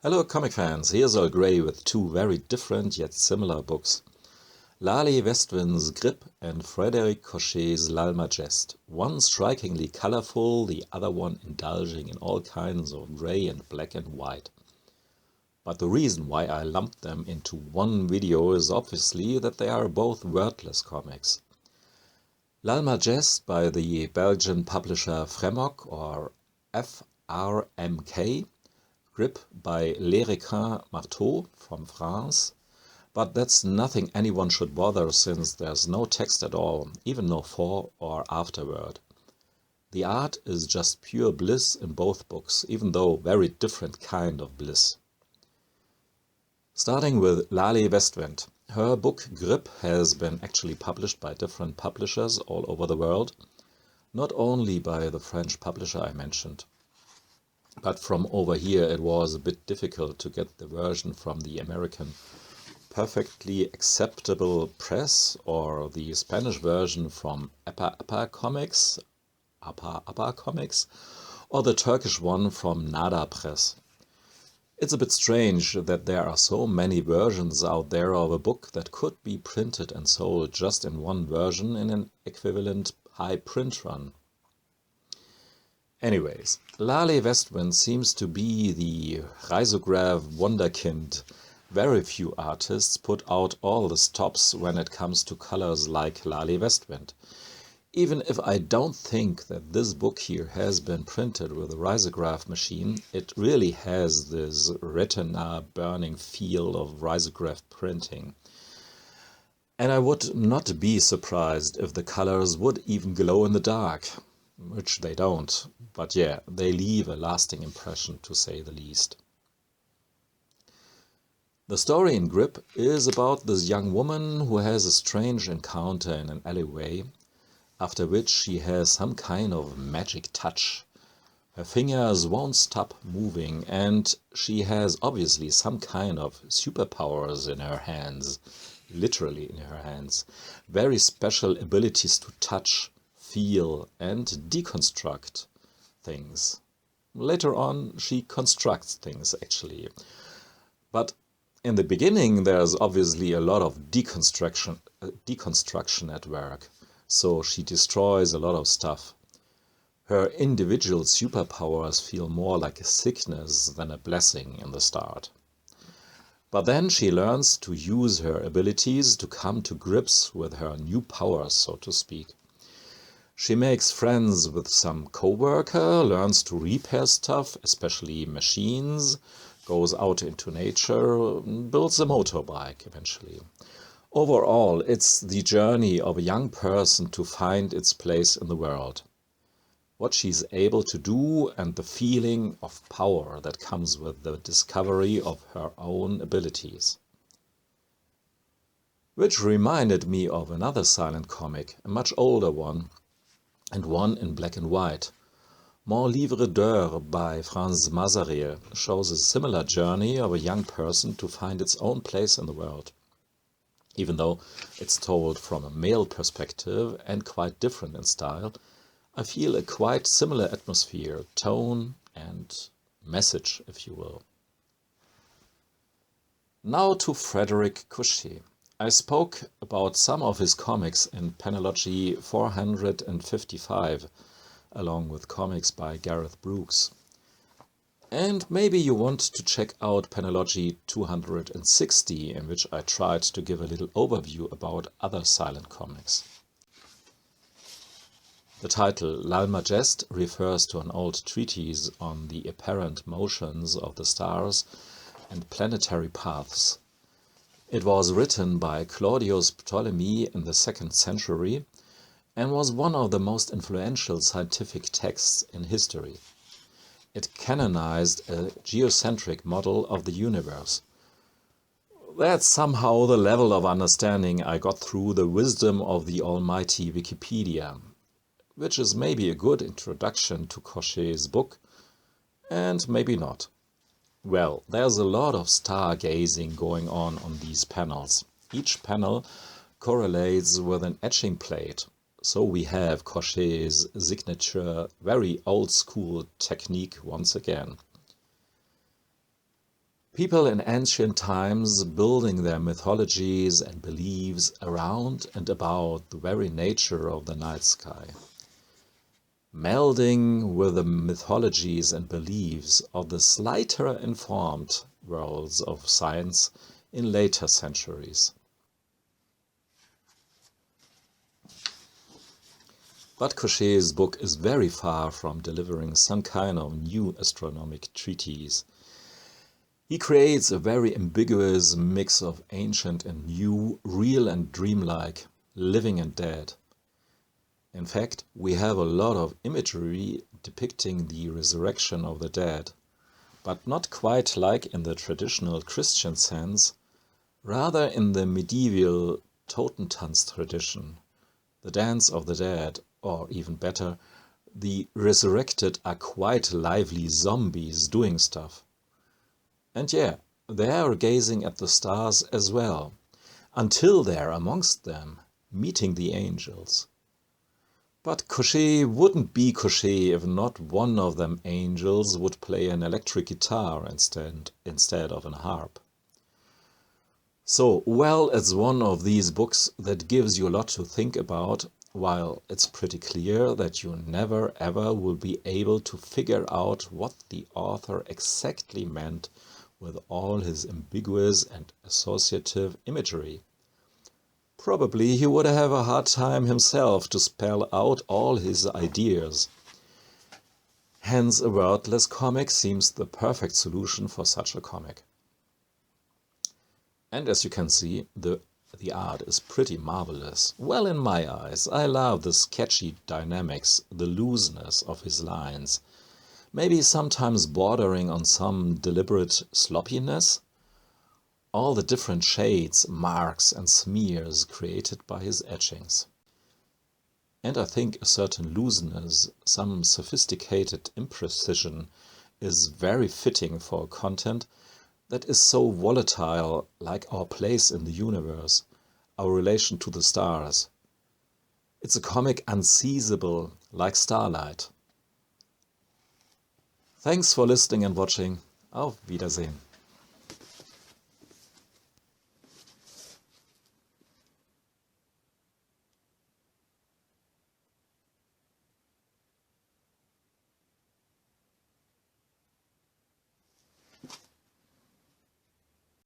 Hello comic fans, here's Earl Grey with two very different yet similar books. Lale Westwind's Grip and Frédéric Coché's l'Almagest. One strikingly colorful, the other one indulging in all kinds of grey and black and white. But the reason why I lumped them into one video is obviously that they are both wordless comics. L'Almagest by the Belgian publisher FRMK or FRMK, Grip by Marteau from France, but that's nothing anyone should bother since there's no text at all, even no fore or afterword. The art is just pure bliss in both books, even though very different kind of bliss. Starting with Lale Westwind. Her book Grip has been actually published by different publishers all over the world, not only by the French publisher I mentioned. But from over here it was a bit difficult to get the version from the American Perfectly Acceptable Press or the Spanish version from Apa Comics, or the Turkish one from Nada Press. It's a bit strange that there are so many versions out there of a book that could be printed and sold just in one version in an equivalent high print run. Anyways, Lale Westwind seems to be the Risograph wonderkind. Very few artists put out all the stops when it comes to colors like Lale Westwind. Even if I don't think that this book here has been printed with a risograph machine, it really has this retina burning feel of risograph printing. And I would not be surprised if the colors would even glow in the dark, which they don't, but yeah, they leave a lasting impression to say the least. The story in Grip is about this young woman who has a strange encounter in an alleyway, after which she has some kind of magic touch. Her fingers won't stop moving and she has obviously some kind of superpowers in her hands, literally in her hands, very special abilities to touch, feel and deconstruct things. Later on she constructs things actually. But in the beginning there's obviously a lot of deconstruction at work. So she destroys a lot of stuff. Her individual superpowers feel more like a sickness than a blessing in the start. But then she learns to use her abilities to come to grips with her new powers, so to speak. She makes friends with some co-worker, learns to repair stuff, especially machines, goes out into nature, builds a motorbike eventually. Overall, it's the journey of a young person to find its place in the world. What she's able to do and the feeling of power that comes with the discovery of her own abilities. Which reminded me of another silent comic, a much older one, and one in black and white. Mon livre d'heures by Franz Masaryk shows a similar journey of a young person to find its own place in the world. Even though it's told from a male perspective and quite different in style, I feel a quite similar atmosphere, tone and message, if you will. Now to Frédéric Cochet. I spoke about some of his comics in Panellogy 455, along with comics by Gareth Brookes. And maybe you want to check out Panellogy 260, in which I tried to give a little overview about other silent comics. The title L'Almagest refers to an old treatise on the apparent motions of the stars and planetary paths. It was written by Claudius Ptolemy in the 2nd century and was one of the most influential scientific texts in history. It canonized a geocentric model of the universe. That's somehow the level of understanding I got through the wisdom of the almighty Wikipedia, which is maybe a good introduction to Cochet's book, and maybe not. Well, there's a lot of stargazing going on these panels. Each panel correlates with an etching plate. So we have Cochet's signature, very old school technique once again. People in ancient times building their mythologies and beliefs around and about the very nature of the night sky, melding with the mythologies and beliefs of the slightly informed worlds of science in later centuries. But Coché's book is very far from delivering some kind of new astronomic treatise. He creates a very ambiguous mix of ancient and new, real and dreamlike, living and dead. In fact, we have a lot of imagery depicting the resurrection of the dead, but not quite like in the traditional Christian sense, rather in the medieval Totentanz tradition, the dance of the dead, or even better, the resurrected are quite lively zombies doing stuff. And yeah, they are gazing at the stars as well, until they're amongst them, meeting the angels. But Coché wouldn't be Coché if not one of them angels would play an electric guitar instead of an harp. So, well, it's one of these books that gives you a lot to think about, while it's pretty clear that you never ever will be able to figure out what the author exactly meant with all his ambiguous and associative imagery. Probably he would have a hard time himself to spell out all his ideas. Hence a wordless comic seems the perfect solution for such a comic. And as you can see, the art is pretty marvelous. Well, in my eyes, I love the sketchy dynamics, the looseness of his lines, maybe sometimes bordering on some deliberate sloppiness, all the different shades, marks and smears created by his etchings. And I think a certain looseness, some sophisticated imprecision is very fitting for content that is so volatile, like our place in the universe, our relation to the stars. It's a comic unseizable, like starlight. Thanks for listening and watching. Auf Wiedersehen.